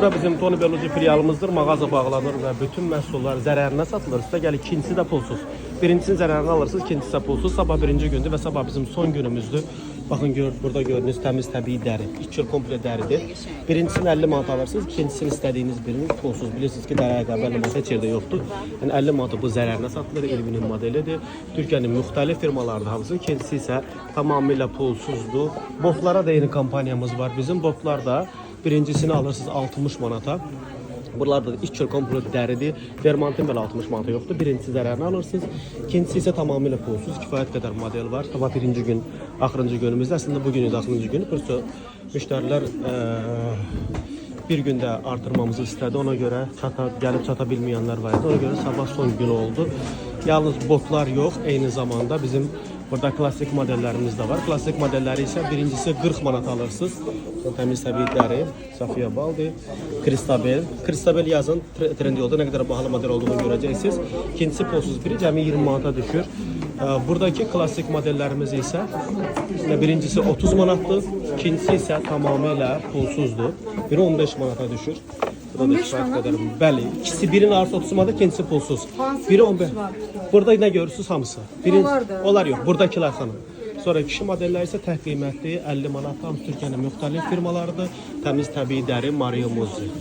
Bura bizim Tony Bellucci filialımızdır. Mağaza bağlanır və bütün məhsullar zərərinə satılır. Sizə gəlir, ikincisi də pulsuz. Birincisinin zərərini alırsınız, ikincisi də pulsuz. Sabah birinci gündür və sabah bizim son günümüzdür. Baxın, burada gördüğünüz təmiz təbii dəri. 2 kil komple dəridir. Birincisini 50 manat alırsınız, ikincisini istədiyiniz birini pulsuz. Bilirsiniz ki, dərəyə qədər 50 manat heç yerdə yoxdur. Yəni 50 manat bu zərərinə satılır, Elvin'in modelidir. Türkiyənin müxtəlif firmalarında hamısı. İkincisi isə tamamilə pulsuzdur. Boflara da yeni kampaniyamız var. Bizim boflar da birincisini alırsınız 60 manata. Buralarda 2 kil komple dəridir. Vermantin belə 60 manata yoxdur. Birincisi zərərini alırsınız. İkincisi isə tamamilə pulsuz. Kifayət qədər model var. Sabah birinci gün, axırıncı günümüzdə. Əslində bugün idi axırıncı günü. Prosta müştərilər bir gündə artırmamızı istədi. Ona görə gəlib çata bilməyənlər var idi. Ona görə sabah son günü oldu. Yalnız botlar yox, eyni zamanda bizim burada klassik modellərimiz də var. Klassik modelləri isə birincisi 40 manat alırsınız. Təmiz təbii dəri, Safiya Baldi, Kristabel. Kristabel yazın, trend yolda nə qədər bahalı model olduğunu görəcəksiniz. İkincisi pulsuz biri cəmi 20 manata düşür. Buradakı klassik modellərimiz isə birincisi 30 manatdır, ikincisi isə tamamilə pulsuzdur. Biri 15 manata düşür. Burada da kifayət qədər. Bəli, ikisi birinin arası 30 manat, ikincisi pulsuz. Biri 15. Burada nə görürsünüz hamısı? Onlar yox, buradakılar xanım. Sonra kişi modelləri isə tək qiymətli 50 manatdan Türkiyənin müxtəlif firmalarıdır. Təmiz təbii dəri Mario Muzzi.